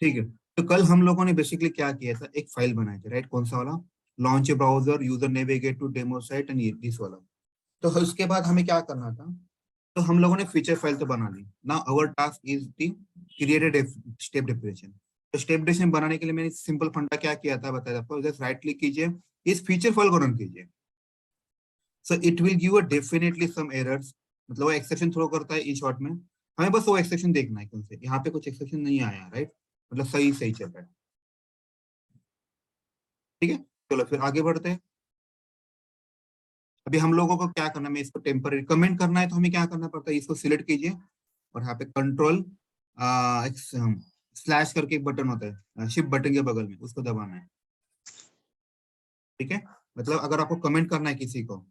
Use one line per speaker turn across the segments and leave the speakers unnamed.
ठीक है, तो कल हम लोगों ने बेसिकली क्या किया था, एक फाइल बनाई थी, राइट? कौन सा वाला? Launch browser, user navigate to demo site and this वाला। तो उसके बाद हमें क्या करना था, तो हम लोगों ने फीचर फाइल तो बना ली ना। Our task is the created step definition. तो स्टेप डेफिनेशन बनाने के लिए मैंने सिंपल फंडा क्या किया था बताया आपको, जस्ट राइट क्लिक कीजिए, इस फीचर फाइल को रन कीजिए। So it will give a definitely some errors, मतलब वो एक्सेप्शन थ्रो करता है इन शॉर्ट में। हमें बस वो एक्सेप्शन देखना है कौन से, यहाँ पे कुछ एक्सेप्शन नहीं आया, राइट? मतलब सही सही चल रहा है। ठीक है, चलो फिर आगे बढ़ते हैं। अभी हम लोगों को क्या करना है, मैं इसको टेम्पररी कमेंट करना है, तो हमें क्या करना पड़ता है, इसको सिलेक्ट कीजिए और यहाँ पे कंट्रोल स्लैश करके एक बटन होता है शिफ्ट बटन के बगल में, उसको दबाना है। ठीक है, मतलब अगर आपको कमेंट करना है किसी को,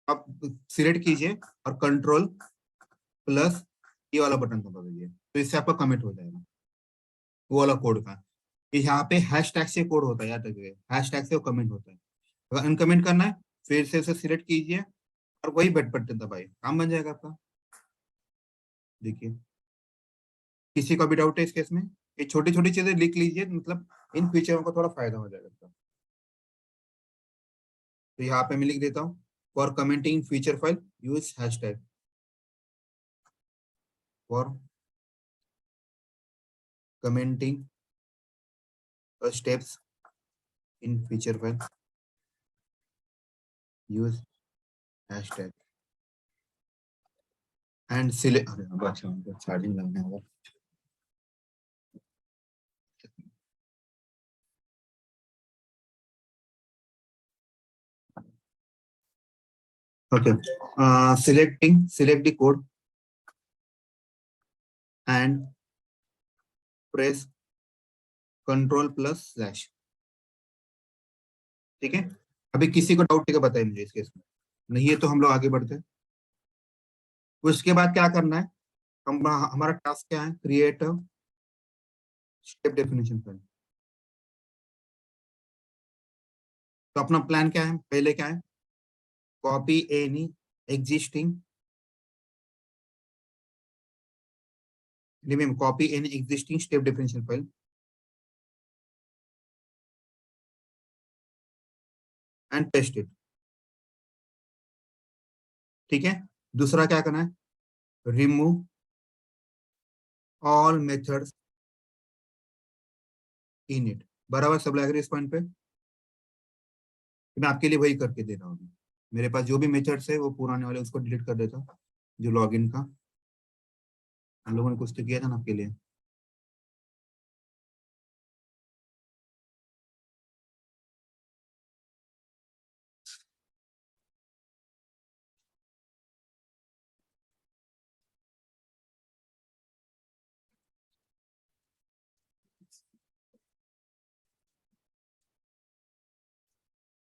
आप सिलेक्ट कीजिए और कंट्रोल प्लस ये वाला बटन दबा दीजिए, तो इससे आपका कमेंट हो जाएगा वो वाला कोड का। यहाँ पे हैश टैग से कोड होता है, याद रखिए, हैश टैग से वो कमेंट होता है। अगर अनकमेंट करना है, फिर से उसे सिलेक्ट कीजिए और वही बटन दबाइए, काम बन जाएगा आपका। देखिए, किसी को भी डाउट है इस केस में, ये छोटी छोटी चीजें लिख लीजिए, मतलब इन फीचरों का थोड़ा फायदा हो जाएगा आपका। तो यहाँ पे मैं लिख देता हूँ, for commenting feature file use hashtag, for commenting steps in feature file use hashtag and select. अरे अच्छा, चार्जिंग लगने होगा। Okay. Select the code and press control plus slash। ठीक है, अभी किसी को डाउट है बताइए मुझे इस केस में, नहीं है तो हम लोग आगे बढ़ते हैं। उसके बाद क्या करना है, हमारा टास्क क्या है, क्रिएट स्टेप डेफिनेशन फाइल। तो अपना प्लान क्या है, पहले क्या है, copy any existing, copy any existing step definition file and paste it. ठीक है, दूसरा क्या करना है, remove all methods in it. बराबर सब लग रही है इस पॉइंट पे? मैं आपके लिए वही करके दे रहा हूँ। मेरे पास जो भी मेथड्स है वो पुराने वाले उसको डिलीट कर देता, जो लॉगिन का हम लोगों ने कुछ तो किया था ना आपके लिए।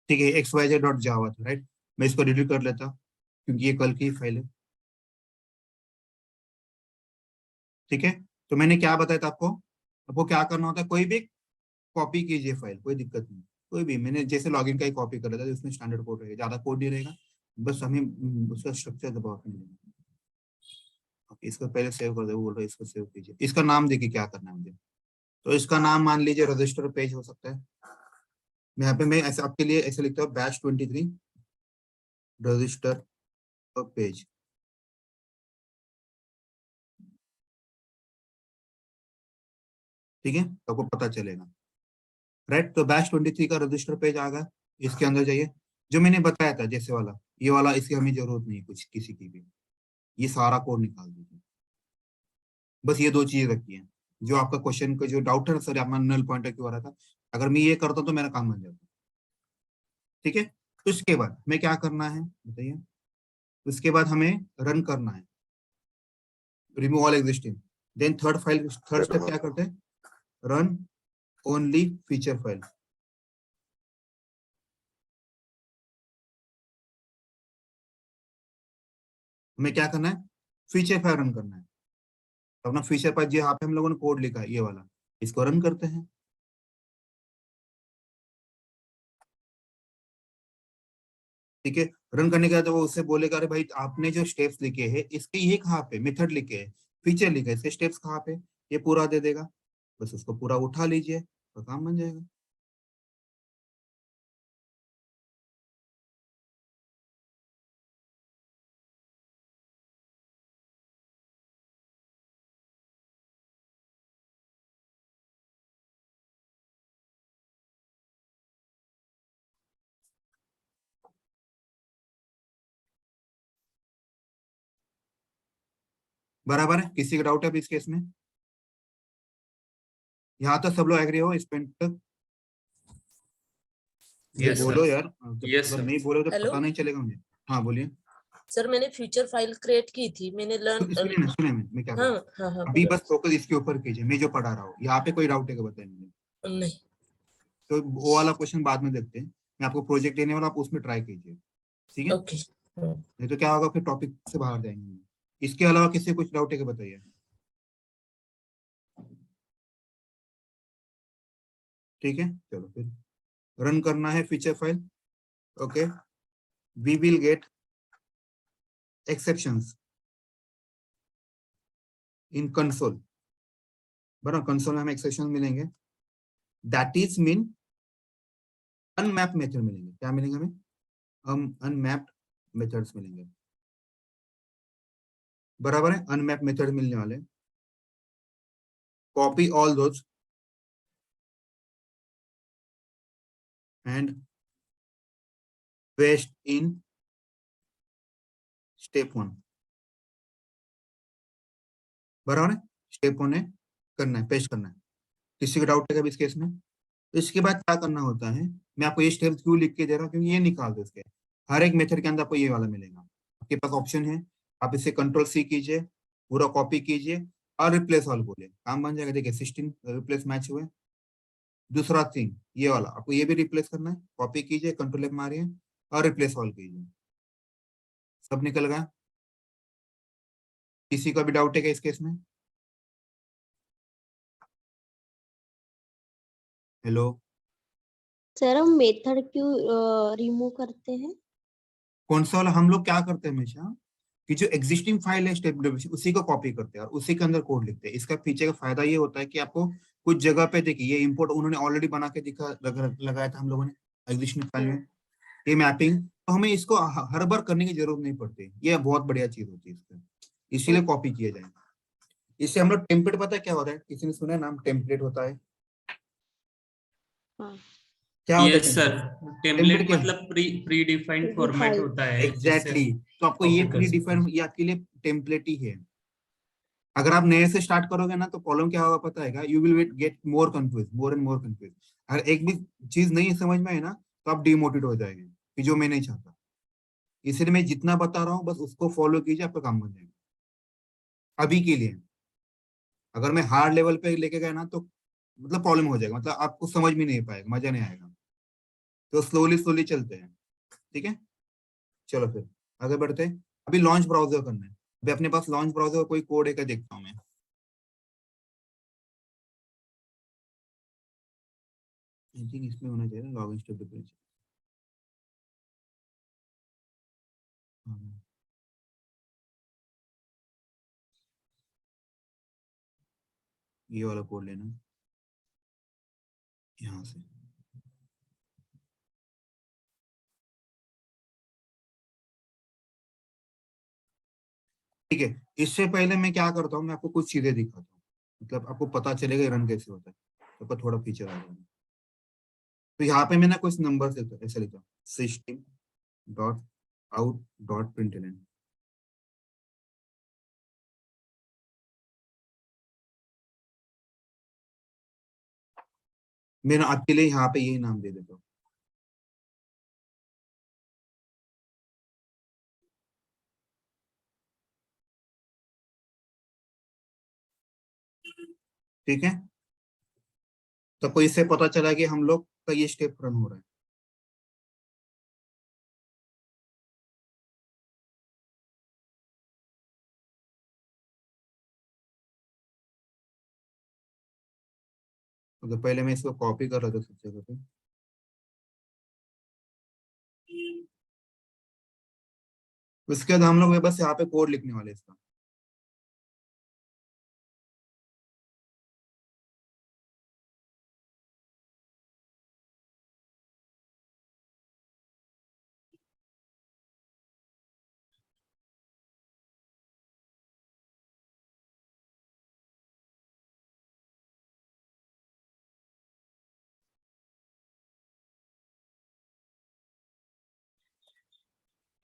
ठीक है, xyz.java था, राइट? मैं इसको डिलीट कर लेता क्योंकि ये कल की फाइल है। ठीक है, तो मैंने क्या बताया था आपको, आपको क्या करना होता है, कोई भी कॉपी कीजिए फाइल, कोई दिक्कत नहीं। कोई भी, मैंने जैसे लॉगिन का ही कॉपी कर रहा था, उसमें स्टैंडर्ड कोड रहेगा, ज्यादा कोड नहीं रहेगा, बस हमें उसका स्ट्रक्चर दबाव नहीं देना। ओके, इसको पहले सेव कर दे, वो बोल रहा है इसको सेव कीजिए। इसका नाम देखिए क्या करना है मुझे, तो इसका नाम मान लीजिए रजिस्टर पेज हो सकता है। यहाँ पे मैं ऐसे आपके लिए ऐसे लिखता हूँ, बैच 23 रजिस्टर पेज। ठीक है, तो आपको पता चलेगा, राइट? तो बैच 23 का रजिस्टर पेज आ गया, इसके अंदर जाइए, जो मैंने बताया था जैसे वाला, ये वाला, इसकी हमें जरूरत नहीं कुछ किसी की भी, ये सारा कोड निकाल दीजिए। बस ये दो चीजें रखी है। जो आपका क्वेश्चन का जो डाउट है ना सर, आपका नल पॉइंटर क्यों आ रहा था, अगर मैं ये करता तो मेरा काम बन जाता। ठीक है, तो इसके बाद हमें क्या करना है बताइए, उसके बाद हमें रन करना है, remove all existing. Then third step क्या करते हैं, रन ओनली फीचर फाइल। हमें क्या करना है, फीचर फाइल रन करना है। तो अपना फीचर फाइल जो यहाँ पे हम लोगों ने कोड लिखा है ये वाला, इसको रन करते हैं। ठीक है, रन करने के बाद वो उससे बोलेगा, अरे भाई आपने जो स्टेप्स लिखे हैं इसके ये कहाँ पे मेथड लिखे हैं, फीचर लिखे हैं, इसके स्टेप्स कहाँ पे, ये पूरा दे देगा। बस उसको पूरा उठा लीजिए तो काम बन जाएगा। बराबर है, किसी का डाउट है अभी इस केस में? यहाँ तो सब लोग एग्री हो इस पॉइंट तक? ये
यस
बोलो
सर।
यार, जब
यस
अगर
सर।
नहीं बोले तो
हेलो
पता नहीं चलेगा मुझे। हाँ बोलिए।
सर, मैंने फ्यूचर फाइल क्रिएट की थी, मैंने
सुनिए
लर्न।
ना, सुनिए मैं क्या
हाँ
बोल रहा हूँ।
हाँ हाँ,
अभी
बोलो।
बस फोकस इसके ऊपर कीजिए, मैं जो पढ़ा रहा हूँ। यहाँ पे कोई डाउट है क्या, बताइए मुझे।
नहीं।
तो वो वाला क्वेश्चन बाद में देखते हैं। मैं आपको प्रोजेक्ट देने वाला, आप उसमें ट्राई कीजिए, ठीक है?
ओके।
नहीं तो क्या होगा, फिर टॉपिक से बाहर जाएंगे। इसके अलावा किसी को कुछ डाउट है क्या, बताइए। ठीक है, चलो फिर रन करना है feature file. Okay, we will get exceptions in console. बराबर, कंसोल में हमें एक्सेप्शन मिलेंगे। That is mean unmapped method मिलेंगे। क्या मिलेंगे हमें? हम अनमैप्ड मेथड्स मिलेंगे। बराबर है, अनमैप्ड मेथड मिलने वाले। Copy all those and paste in step 1। बराबर है, स्टेप 1 है, करना है, पेस्ट करना है। किसी का डाउट है इस केस में? तो इसके बाद क्या करना होता है, मैं आपको ये स्टेप्स क्यों लिख के दे रहा हूँ, क्योंकि ये निकाल दो इसके। हर एक मेथड के अंदर आपको ये वाला मिलेगा। आपके पास ऑप्शन है, आप इसे कंट्रोल सी कीजिए, पूरा कॉपी कीजिए और रिप्लेस ऑल बोले, काम बन जाएगा। देखिए 16 रिप्लेस मैच हुए। दूसरा थिंग ये वाला, आपको ये भी रिप्लेस करना है, कॉपी कीजिए, कंट्रोल एफ मारिए और रिप्लेस ऑल कीजिए। सब निकल गया। किसी का भी डाउट है क्या इस केस में? हेलो?
सर हम मेथड क्यों रिमूव करते हैं?
कौन सा वाला? हम लोग क्या करते हैं हमेशा कि जो एग्जिस्टिंग फाइल है स्टेप उसी को कॉपी करते हैं और उसी के अंदर कोड लिखते हैं। इसका पीछे का फायदा ये होता है कि आपको कुछ जगह पे देखिए, ये इंपोर्ट उन्होंने ऑलरेडी बना के दिखा लगाया था हम लोगों ने एग्जिस्टिंग फाइल में, ये मैपिंग, तो हमें इसको हर बार करने की जरूरत नहीं पड़ती। ये बहुत बढ़िया चीज होती है इसका, इसीलिए कॉपी किया जाए। इससे हम लोग टेम्पलेट, पता है क्या होता है, किसी ने सुना है नाम टेम्पलेट होता है?
हाँ।
क्या होता है
yes sir.
Template?
Template
template क्या है?
मतलब प्री डिफाइंड फॉर्मेट
डिफाइन।
होता है जिससे
एग्जैक्टली तो आपको ये
कॉपी कर
प्री
सकते
डिफाइन,
हैं।
ये आपके लिए टेम्पलेट ही है। अगर आप नए से स्टार्ट करोगे ना, तो प्रॉब्लम क्या होगा पता है? You will get more confuse, more and more confuse. अगर एक भी चीज नहीं समझ में है ना, तो आप डिमोटिवेट हो जाएंगे, कि जो मैं नहीं चाहता। इसलिए मैं जितना बता रहा हूँ बस उसको फॉलो कीजिए, आपका काम बन जाएगा अभी के लिए। अगर मैं हार्ड लेवल पे लेके गया ना, तो मतलब प्रॉब्लम हो जाएगा, मतलब आपको समझ में नहीं पाएगा, मजा नहीं आएगा। तो स्लोली स्लोली चलते हैं, ठीक है? चलो फिर आगे बढ़ते हैं। अभी लॉन्च ब्राउजर करना है। अभी अपने पास लॉन्च ब्राउजर का कोई कोड है क्या, देखता हूँ मैं। आई थिंक इसमें होना चाहिए लॉगिन स्टेप पेज। ये वाला कोड लेना यहाँ से। ठीक है, इससे पहले मैं क्या करता हूँ, मैं आपको कुछ चीजें दिखाता हूँ, मतलब आपको पता चलेगा रन कैसे होता है, तो आपको थोड़ा फीचर आ जाएगा। तो यहाँ पे मैं ना कुछ नंबर ऐसे लिखता हूँ, system dot out dot println. मैं ना आपके लिए यहाँ पे यही नाम दे देता हूँ। ठीक है, तो आपको इससे पता चला कि हम लोग का ये स्टेप रन हो रहा है। तो पहले मैं इसको कॉपी कर रहा था सबसे पहले। उसके बाद हम लोग बस यहाँ पे कोड लिखने वाले हैं इसका।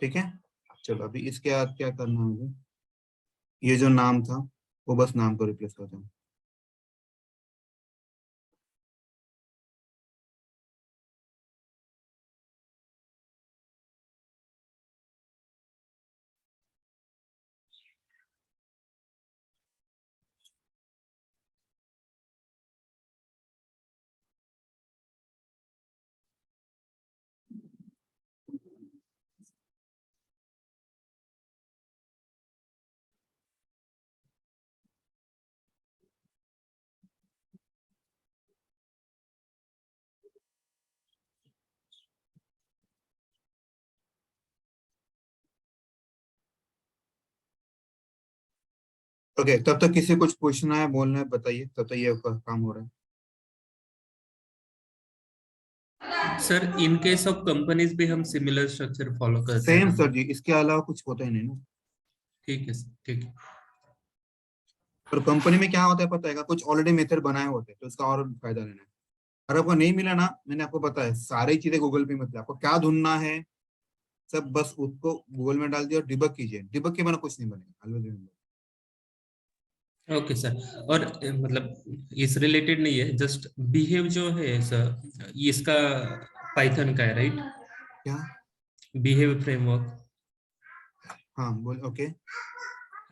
ठीक है, चलो अभी इसके बाद क्या करना है मुझे, ये जो नाम था वो बस नाम को रिप्लेस करता हूँ। ओके, तब तक किसी कुछ पूछना है, बोलना है, बताइए, तब तक ये काम हो रहा है।
Sir in case of companies भी हम सिमिलर स्ट्रक्चर फॉलो करते हैं
सेम
ना?
सर जी, इसके अलावा कुछ होता ही नहीं ना।
ठीक है सर, ठीक है।
और कंपनी में क्या होता है पता है, कुछ ऑलरेडी मेथड बनाए होते हैं तो उसका और फायदा लेना है। अगर आपको नहीं मिला ना, मैंने आपको बताया सारी चीजें गूगल पे मतलब आपको क्या ढूंढना है, सब बस उसको गूगल में डाल दिया और डिबग कीजिए, डिबग के बिना कुछ नहीं बनेगा, ऑलवेज रिमेंबर।
Okay sir. और मतलब इस रिलेटेड नहीं है, जस्ट बिहेव जो है सर, इसका पाइथन का है राइट?
क्या?
Behave framework.
हाँ बोल, ओके।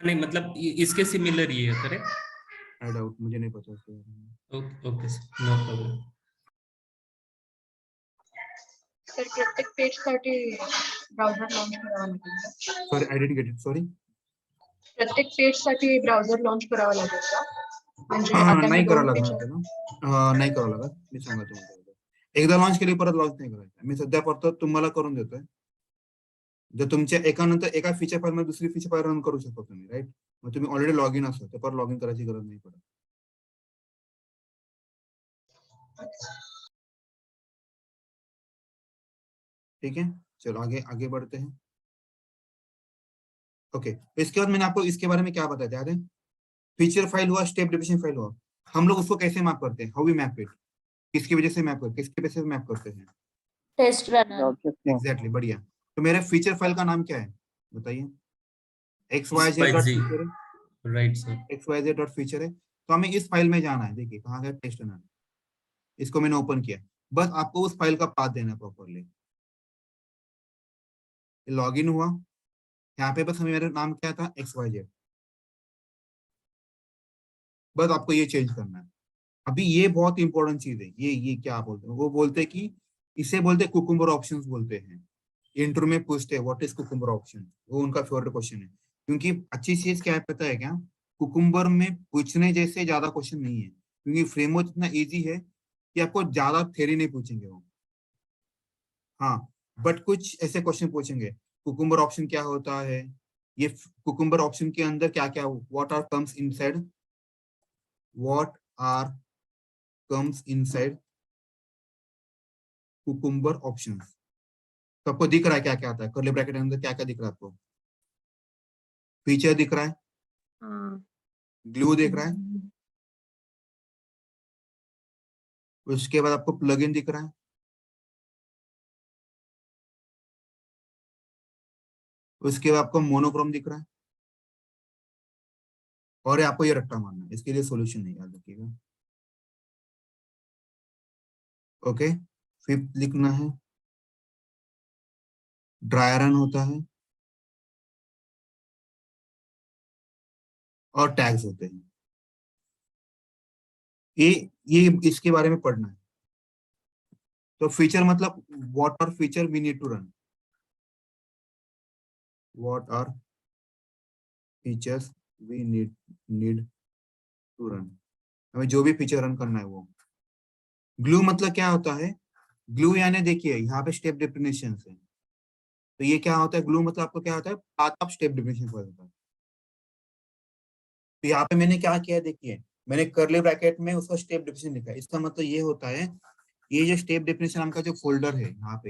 नहीं मतलब इसके सिमिलर ही है करेक्ट?
आई डाउट, मुझे नहीं पता उसके बारे में।
Okay okay sir, no problem.
तर प्रत्येक पेजसाठी ब्राउझर लॉन्च करावा लागेल का?
Sorry I didn't get it, sorry.
प्रत्येक पेजसाठी ब्राउझर लॉन्च करावा लागेल का? म्हणजे
हा,
आता मी
नाही करावं
2
लागणार
पेज
त्याला, नाही करावं लागत, मी सांगतो तुम्हाला. एकदा लॉन्च केली परत लॉन्च नाही करायचं, मी सध्या फक्त तुम्हाला करून देतोय. जर तुमच्या एका नंतर एका फीचर फाईल मध्ये दुसरी फीचर फाईल रन करू शकतो तुम्ही, राईट? मग तुम्ही ऑलरेडी लॉग इन असाल तर परत लॉग इन करायची गरज नाही पडत. ठीक है, चलो आगे आगे बढ़ते हैं. ओके, इसके बाद मैंने आपको इसके बारे में क्या बताया था, याद है? फीचर फाइल हुआ, स्टेप डेफिनेशन फाइल हुआ, हम लोग उसको कैसे मैप करते हैं, हाउ वी मैप इट, किसकी वजह से मैप करते हैं, किसके वजह से मैप करते हैं?
Test runner.
एग्जैक्टली, बढ़िया. तो मेरे फीचर फाइल का नाम क्या है बताइए? xyz डॉट
जी
फीचर है,
right sir.
xyz dot feature है. तो हमें इस फाइल में जाना है, देखिए कहाँ गया टेस्ट रनर, इसको मैंने ओपन किया. बस आपको उस फाइल का पाथ देना है प्रॉपरली. लॉग इन हुआ, यहाँ पे बस हमें मेरा नाम क्या था, xyz. बस आपको ये चेंज करना है. अभी ये बहुत इंपॉर्टेंट चीज है, ये क्या बोलते हैं, वो बोलते हैं कि इसे बोलते हैं कुकुम्बर ऑप्शंस बोलते हैं. इंट्रो में पूछते हैं व्हाट इज कुकुम्बर ऑप्शन, वो उनका फेवरेट क्वेश्चन है. क्योंकि अच्छी चीज क्या है पता है क्या, कुकुम्बर में पूछने जैसे ज्यादा क्वेश्चन नहीं है, क्योंकि फ्रेमवर्क इतना इजी है कि आपको ज्यादा थ्योरी नहीं पूछेंगे वो. हाँ, बट कुछ ऐसे क्वेश्चन पूछेंगे, कुकुम्बर ऑप्शन क्या होता है, ये कुकुम्बर ऑप्शन के अंदर क्या क्या, what are comes inside, what are comes inside cucumber options. तो आपको दिख रहा है क्या क्या आता है, कर्ली ब्रैकेट के अंदर क्या क्या दिख रहा है आपको? फीचर दिख रहा है, ग्लू दिख रहा है, उसके बाद आपको प्लगइन दिख रहा है, उसके बाद आपको मोनोक्रोम दिख रहा है, और आपको ये रट्टा मारना है, इसके लिए सॉल्यूशन नहीं, याद रखिएगा. ओके, फिर लिखना है ड्राई रन होता है और टैग्स होते हैं. ये इसके बारे में पढ़ना है. तो फीचर मतलब what are feature we need to run, what are features we need to run, हमें जो भी फीचर रन करना है वो. ग्लू मतलब क्या होता है, ग्लू यानी देखिए यहाँ पे स्टेप डेफिनेशन है, तो ये क्या होता है, ग्लू मतलब आपको क्या होता है, पाथ ऑफ स्टेप डेफिनेशन होता है. तो यहाँ पे मैंने क्या किया देखिए, मैंने कर्ली ब्रैकेट में उसका स्टेप डेफिनेशन लिखा है. इसका मतलब ये होता है, ये जो स्टेप डेफिनेशन नाम का जो फोल्डर है यहाँ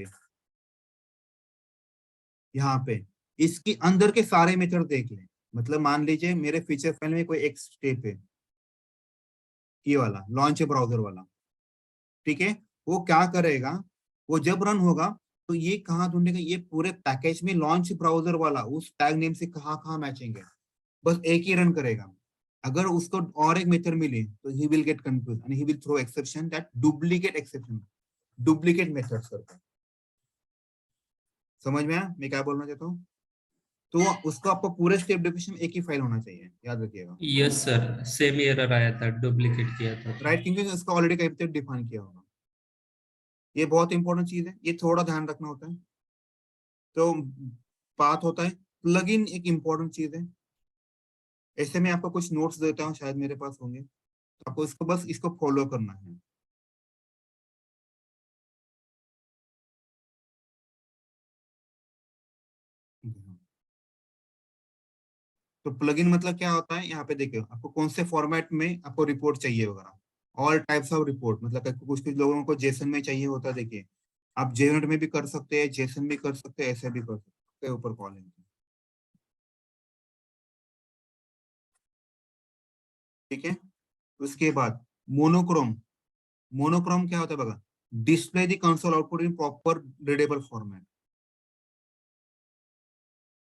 पे इसके अंदर के सारे मेथड देख लें. मतलब मान लीजिए मेरे फीचर फाइल में कोई एक स्टेप है, ये वाला लॉन्च ब्राउजर वाला, ठीक है, वो क्या करेगा, वो जब रन होगा तो ये कहाँ ढूंढेगा, ये पूरे पैकेज में लॉन्च ब्राउजर वाला उस टैग नेम से कहाँ कहाँ मैचिंग है, बस एक ही रन करेगा। अगर उसको और एक मेथड मिले तो he will get confuse and he will throw exception, that duplicate exception, duplicate methods करता है। समझ में आया मैं क्या बोलना चाहता हूँ? तो उसको आपको पूरे स्टेप डेफिनेशन एक ही फाइल होना चाहिए, याद रखिएगा।
यस सर, सेम एरर आया था, डुप्लीकेट किया था।
राइट, क्योंकि उसका ऑलरेडी कहीं डिफाइन किया होगा। ये बहुत इंपॉर्टेंट चीज है, ये थोड़ा ध्यान रखना होता है। तो बात होता है प्लगइन, एक इंपॉर्टेंट चीज है। ऐसे में आपको कुछ नोट्स देता हूँ, शायद मेरे पास होंगे, तो आपको इसको बस इसको फॉलो करना है। तो प्लगइन मतलब क्या होता है, यहाँ पे देखिए आपको कौन से फॉर्मेट में आपको रिपोर्ट चाहिए वगैरह, ऑल टाइप्स ऑफ रिपोर्ट, मतलब कुछ कुछ लोगों को जेसन में चाहिए होता है। देखिए आप जेयूनिट में भी कर सकते हैं, जेसन भी कर सकते हैं, ऐसे भी कर सकते हैं, ऊपर कॉल है। ठीक है, उसके बाद मोनोक्रोम। मोनोक्रोम क्या होता है बघा, display the console output in proper readable format.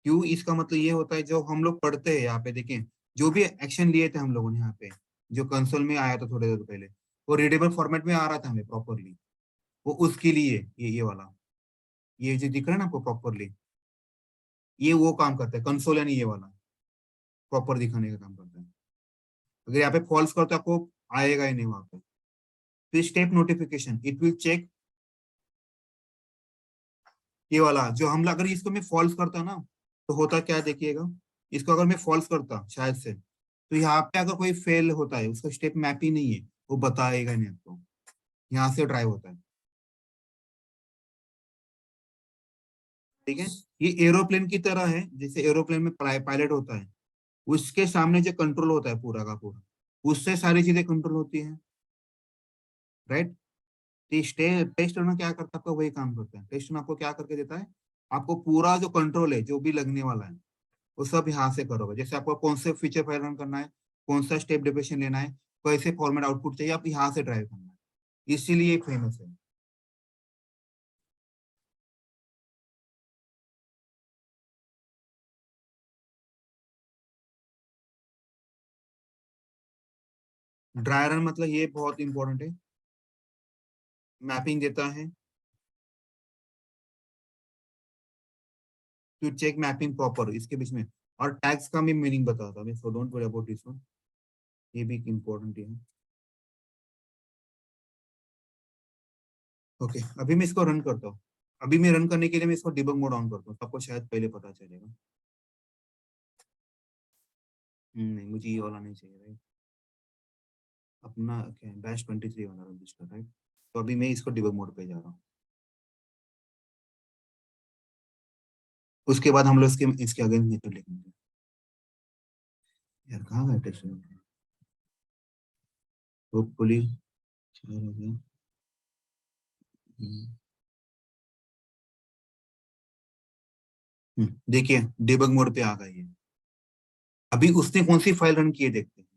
क्यों, इसका मतलब ये होता है जो हम लोग पढ़ते हैं यहाँ पे देखें, जो भी एक्शन लिए थे हम लोगों ने यहाँ पे, जो कंसोल में आया था थोड़ी देर पहले, वो रीडेबल फॉर्मेट में आ रहा था हमें प्रॉपरली, वो उसके लिए ये वाला, ये जो दिख रहा है ना आपको प्रॉपरली, ये वो काम करता है कंसोल, यानी ये वाला प्रॉपर दिखाने का काम करता है। अगर यहाँ पे फॉल्स करता है आपको आएगा ही नहीं वहां पे। फिर step notification, it will check, ये वाला जो हम अगर इसको मैं फॉल्स करता ना तो होता क्या देखिएगा, इसको अगर मैं फॉल्स करता शायद से, तो यहाँ पे अगर कोई फेल होता है, उसका स्टेप मैप ही नहीं है, वो बताएगा नहीं आपको, यहाँ से ड्राइव होता है। ठीक है, ये एरोप्लेन की तरह है, जैसे एरोप्लेन में पायलट होता है, उसके सामने जो कंट्रोल होता है पूरा का पूरा, उससे सारी चीजें कंट्रोल होती है। राइट, टेस्ट रनर क्या करता है, आपको वही काम करता है। टेस्ट रनर आपको क्या करके देता है, आपको पूरा जो कंट्रोल है जो भी लगने वाला है वो सब यहाँ से करोगे। जैसे आपको कौन से फीचर फाइल रन करना है, कौन सा स्टेप डेफिनेशन लेना है, कैसे फॉर्मेट आउटपुट चाहिए, आप यहाँ से ड्राइव करना है, इसीलिए फेमस है। ड्राई रन मतलब ये बहुत इंपॉर्टेंट है, मैपिंग देता है टू चेक मैपिंग प्रॉपर इसके बीच में, और टैग्स का भी मीनिंग बताता है, so don't worry about this one, ये भी इंपॉर्टेंट है। ओके, अभी मैं इसको रन करता हूँ। अभी मैं रन करने के लिए मैं इसको डिबग मोड ऑन करता हूँ, आपको शायद पहले पता चलेगा। नहीं, मुझे ये वाला नहीं चाहिए, राइट, अपना क्या है, बैश 23 वाला रजिस्टर, राइट। तो अभी मैं इसको डिबग मोड पे जा रहा हूँ, उसके बाद हम लोग इसके अगेंस्ट मेथड लिखेंगे। यार कहाँ गए टेस्ट, होपफुली हो गया। देखिए डिबग मोड पे आ गई है। अभी उसने कौन सी फाइल रन की है देखते हैं।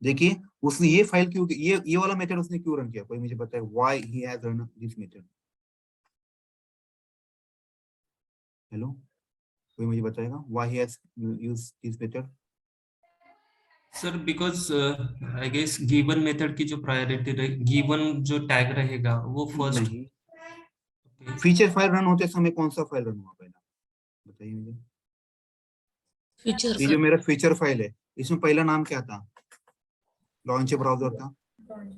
देखिए उसने ये फाइल क्यों, ये वाला मेथड उसने क्यों रन किया, कोई मुझे बताए why he has run this method. Hello, कोई मुझे बताएगा why he has used this method.
Sir because I guess given method की जो प्रायोरिटी रहे, गिवन जो टैग रहेगा वो फर्स्ट।
नहीं, फीचर फाइल रन होते समय कौन सा फाइल रन हुआ पहला, बताइए मुझे।
फीचर
ये जो मेरा फीचर फाइल है, इसमें पहला नाम क्या था, लॉन्च ब्राउजर था,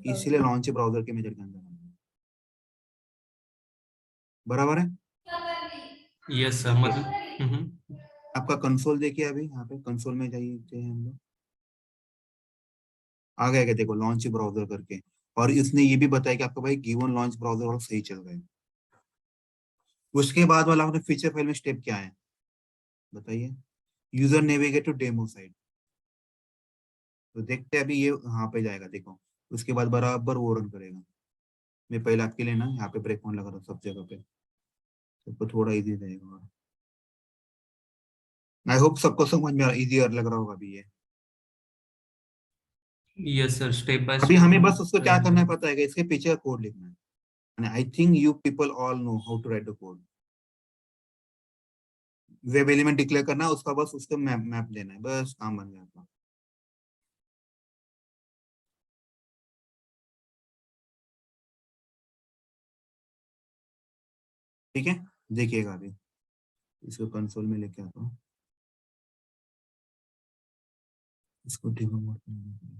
इसीलिए लॉन्च ब्राउजर के मेथड के अंदर बराबर है।
यस सर, मतलब
आपका कंसोल देखिए, अभी यहाँ पे कंसोल में जाइए हम लोग, आ गया क्या देखो लॉन्च ब्राउजर करके, और इसने ये भी बताया कि आपका भाई गिवन लॉन्च ब्राउजर वाला सही चल रहा है। उसके बाद वाला आपने फीचर फाइल में स्टेप क्या है बताइए, user navigate to demo site. तो देखते हैं अभी ये यहाँ पे जाएगा देखो, उसके बाद बराबर वो रन करेगा। मैं पहले आपके लिए ना यहाँ पे ब्रेक पॉइंट लगा रहा हूँ सब जगह पे, सबको थोड़ा इजी रहेगा। आई होप सबको समझ में इजी लग रहा होगा अभी ये।
यस सर, स्टेप बाय
अभी हमें बस उसको क्या करना है पता है कि इसके पीछे का कोड लिखना है, and I think you people all know how to write the code. Web element declare करना है, उसका बस उसको मैप देना है, बस काम बन गया आपका। ठीक है, देखिएगा अभी इसको कंसोल में लेके आता हूँ, इसको डेमो मोड में लेके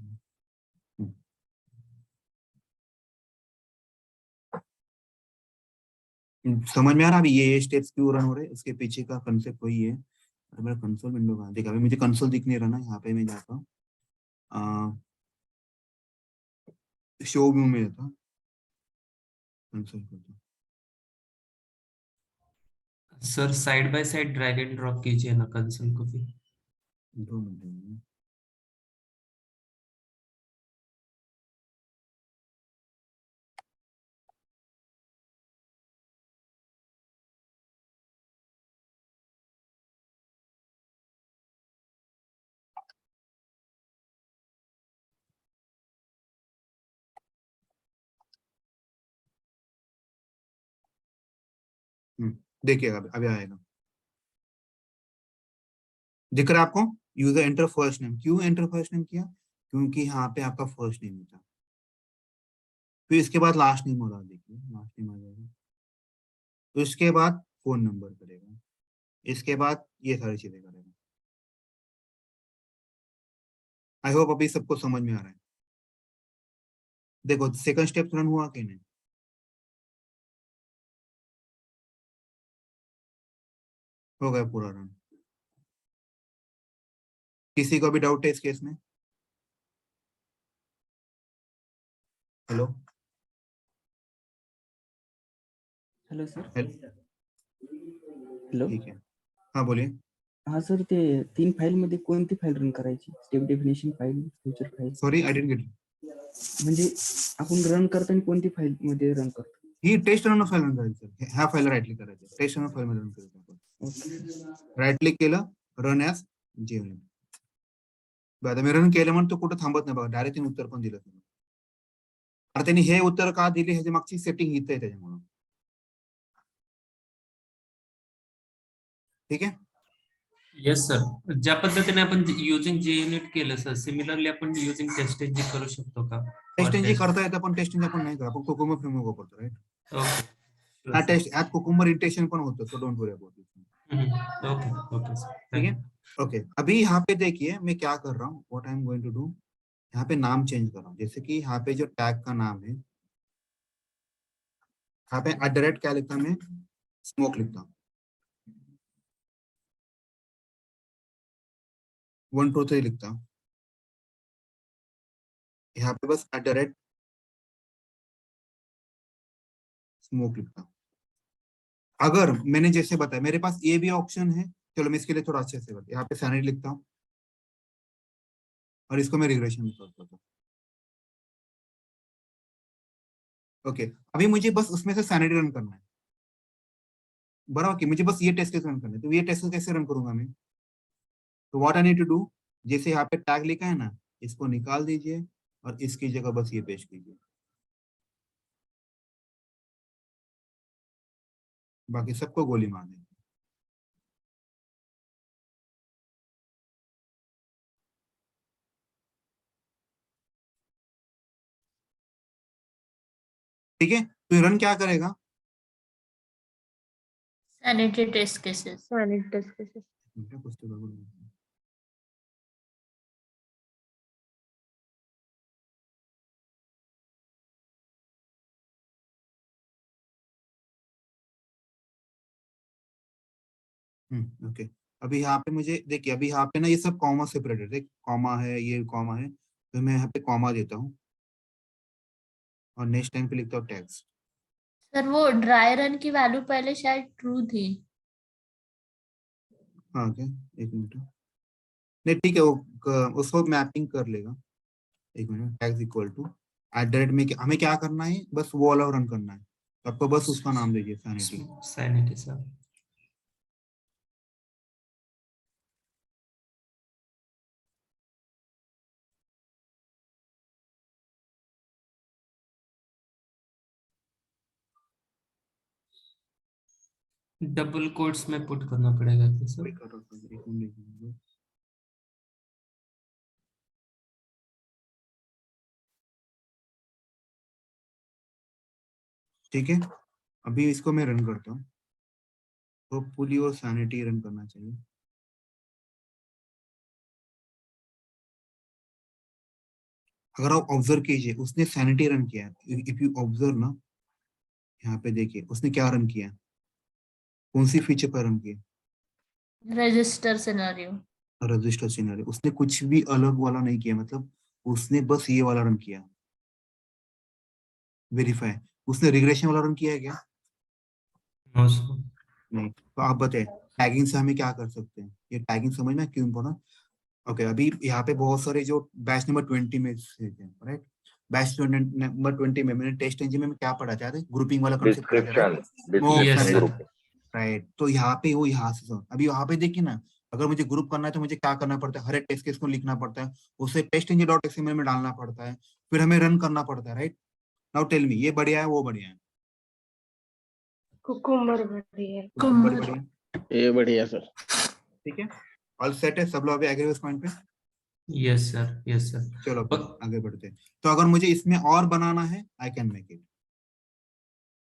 समझ में आ रहा है अभी ये स्टेप्स क्यों रन हो रहे हैं, इसके पीछे का कंसेप्ट वही है। अरे मेरा कंसोल विंडो कहाँ देखा, अभी मुझे कंसोल दिख नहीं रहा ना, यहाँ पे मैं जाता हूँ शो व्यू में जाता हूँ, कंसोल करता हूँ।
Sir side by side drag and drop कीजिए ना कंसोल को भी।
2 मिनट देखिएगा अभी आएगा, दिख रहा है आपको? यूजर एंटर फर्स्ट नेम, क्यों एंटर फर्स्ट नेम किया? क्योंकि यहाँ पे आपका फर्स्ट नेम था, फिर इसके बाद लास्ट नेम हो रहा है, देखिए लास्ट नेम आ जाएगा, तो इसके बाद फोन नंबर करेगा, इसके बाद ये सारी चीजें करेगा। आई होप अभी सबको समझ में आ रहा है। देखो सेकंड स्टेप रन हुआ कि नहीं? हो गया पूरा रन। किसी को भी डाउट है इस केस में? Hello
hello sir. हॅलो.
ठीक है, हाँ बोलिए।
हा सर, ते 3 फाईल मध्ये कोणती फाईल रन करायची? Step definition file, future file.
Sorry I didn't gate.
म्हणजे आपण रन करताना कोणती फाईल मध्ये रन करतो?
ही टेस्ट रन फाईल रन करायचं, ह्या फाईल राईट क्लिक करायचं, टेस्ट रन फाईल मध्ये रन करायचं आपण। राईट क्लिक केलं, रन ॲज जेएनयू, आता मी रन केलं म्हणून तो कुठं थांबत नाही बघा, डायरेक्ट उत्तर पण दिलं तुम्ही। आता त्यांनी हे उत्तर का दिले ह्याची मागची सेटिंग इथं आहे त्याच्यामुळे, ठीक आहे?
येस सर, ज्या पद्धतीने आपण युजिंग JUnit केलं सर, सिमिलरली आपण युजिंग टेस्ट इंजिन करू शकतो का?
टेस्ट इंजिन करता येतं पण टेस्ट इंजिन आपण नाही करत, आपण कोकोमो फ्रेमवर्क वापरतो, राईट?
ओके
हा टेस्ट ऍट कोकुम्बर इंटेशन पण होतं, so don't worry about it.
Okay okay sir,
ठीक है, ओके। अभी यहाँ पे देखिए मैं क्या कर रहा हूँ, what I am going to do, यहाँ पे नाम चेंज कर रहा हूँ, जैसे कि यहाँ पे जो टैग का नाम है, यहाँ पे @ क्या लिखता हूँ मैं? स्मोक लिखता हूँ, 1 2 3 लिखता हूँ, यहाँ पे बस @ स्मोक लिखता हूँ। अगर मैंने जैसे बताया मेरे पास ये भी ऑप्शन है, चलो मैं इसके लिए थोड़ा अच्छे से बताऊँ, यहाँ पे सैनिटी लिखता हूँ और इसको मैं रिग्रेशन में करता हूँ। ओके, अभी मुझे बस उसमें से सैनिटी रन करना है, बराबर कि मुझे बस ये टेस्ट केस रन करना है, तो ये टेस्ट केस कैसे रन करूंगा मैं? तो what I need to do, जैसे यहाँ पे टैग लिखा है ना, इसको निकाल दीजिए और इसकी जगह बस ये पेस्ट कीजिए, बाकी सबको गोली मार दें। ठीक है, तो रन क्या करेगा?
Sanity test cases.
Sanity test cases.
कुछ तो गड़बड़ है। ओके, अभी यहाँ पे मुझे देखिए, अभी यहाँ पे ना ये सब कॉमा सेपरेटेड है, कॉमा है, ये कॉमा है, तो मैं यहाँ पे कॉमा देता हूँ और नेक्स्ट टाइम पे लिखता हूँ टैग्स।
सर वो ड्राई रन की वैल्यू पहले शायद ट्रू थी।
हाँ क्या, एक मिनट, नहीं ठीक है, वो उसको मैपिंग कर लेगा। एक मिनट, टैग्स इक्वल टू @ में हमें क्या करना है, बस वो वाला रन करना है, तो आपको बस उसका नाम दीजिए sanity.
Sanity sir. Double quotes में पुट करना पड़ेगा क्या सर?
वही कर रहा था, एक मिनट देखिए। ठीक है, अभी इसको मैं रन करता हूँ, होपफुली वो सैनिटी रन करना चाहिए। अगर आप ऑब्जर्व कीजिए, उसने सैनिटी रन किया है। इफ यू ऑब्जर्व ना, यहाँ पे देखिए उसने क्या रन किया, कौन सी फीचर पर रन किया,
रजिस्टर सिनेरियो।
Register scenario. उसने कुछ भी अलग वाला नहीं किया, मतलब उसने बस ये वाला रन किया, वेरीफाई। उसने रिग्रेशन वाला रन किया है क्या?
No sir.
नहीं। तो आप बताएं, टैगिंग से हमें क्या कर सकते हैं? ये टैगिंग समझना क्यों इम्पोर्टेंट? ओके, अभी यहाँ पे बहुत सारे जो बैच नंबर 20 में से थे, राइट? बैच नंबर 20 में मैंने टेस्ट इंजन में क्या पढ़ा था? ग्रुपिंग वाला कंसेप्ट पढ़ा था,
Yes, sir.
right? राइट। तो यहाँ पे वो यहाँ से अभी यहाँ पे देखिए ना, अगर मुझे ग्रुप करना है तो मुझे क्या करना पड़ता है? हर एक टेस्ट केस को लिखना पड़ता है, उसे टेस्ट इंजन डॉट एक्सएमएल में डालना पड़ता है, फिर हमें रन करना पड़ता है, राइट? नाउ टेल मी, ये बढ़िया है वो बढ़िया है?
कुकुम्बर बढ़िया है।
कुकुम्बर।
बढ़िया।
ये बढ़िया सर।
ठीक है, ऑल सेट है, सब लोग अभी एग्री इस पॉइंट पे?
Yes sir, yes sir.
चलो फिर आगे बढ़ते हैं। तो अगर मुझे इसमें और बनाना है, आई कैन मेक इट।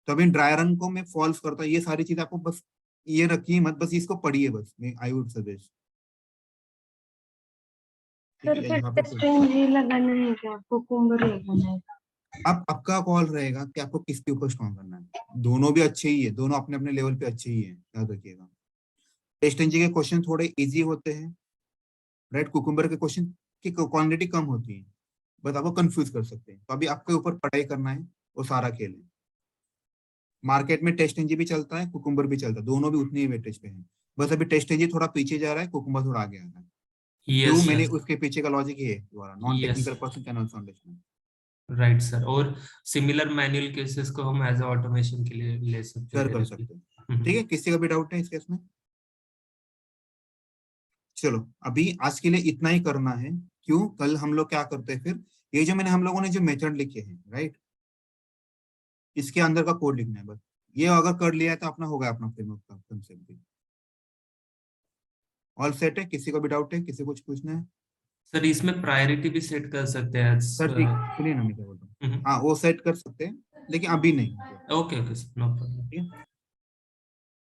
तो अभी ड्राई रन को मैं फॉल्स करता हूँ। ये सारी चीज आपको बस ये रखिए मत, बस इसको पढ़िए बस, आई वुड सजेस्ट।
सर फिर टेस्ट इंजन लगाना है क्या? कुकुम्बर लगाना है?
अब आपका कॉल रहेगा कि आपको किसके ऊपर स्ट्रॉन्ग करना है। दोनों भी अच्छे ही है, दोनों अपने अपने लेवल पे अच्छे ही है, याद रखिएगा। टेस्ट इंजन के क्वेश्चन थोड़े इजी होते हैं, राइट? कुकुम्बर के क्वेश्चन की क्वांटिटी कम होती है, बस आपको कंफ्यूज कर सकते हैं। तो अभी आपके ऊपर पढ़ाई करना है, वो सारा खेल है। मार्केट में टेस्ट इंजन भी चलता है, कुकुम्बर भी चलता है, दोनों भी उतनी ही वेटेज पे है। बस अभी टेस्ट इंजन थोड़ा पीछे जा रहा है, कुकुम्बर थोड़ा आगे आ रहा है। क्यों?
यस
मैंने
सर,
उसके पीछे का लॉजिक ये है, non technical
Yes.
Person can also understand.
Right sir. और सिमिलर मैनुअल केसेस को हम एज ऑटोमेशन के लिए ले सकते
शेयर
हैं
कर
directly.
सकते हैं। ठीक है, किसी का भी डाउट है इस केस में? चलो अभी आज के लिए इतना ही करना है। क्यों? कल हम लोग क्या करते हैं फिर, ये जो मैंने हम लोगों ने जो मेथड लिखे हैं, राइट, इसके अंदर का कोड लिखना है बस। ये अगर कर लिया है तो अपना हो गया, अपना फ्रेमवर्क का कंसेप्ट भी ऑल सेट है। किसी को भी डाउट है, किसी को कुछ पूछना है?
सर इसमें प्रायोरिटी भी सेट कर सकते हैं
सर ठीक, सुनिए ना मैं क्या बोल रहा हूँ। हाँ वो सेट कर सकते हैं, लेकिन अभी नहीं।
Okay okay sir, no problem.
ठीक है?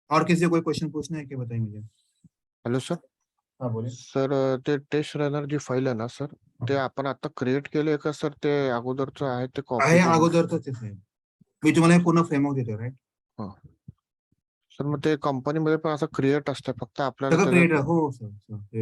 और किसी को कोई क्वेश्चन पूछना है क्या, बताइए मुझे।
Hello sir.
हाँ बोलिए।
सर ते टेस्ट रनर जी फाईल आहे ना सर, ते आपण आता क्रिएट केले का सर? ते अगोदरचं आहे ते
आहे
कॉपी
अगोदरच आहे, मी तुम्हाला हे पूर्ण फ्रेमवर्क देतो, राईट?
सर मग ते कंपनीमध्ये पण असं क्रिएट असतं, फक्त आपल्याला
सगळं
त्याला
क्रिएट हो सर, क्रिएट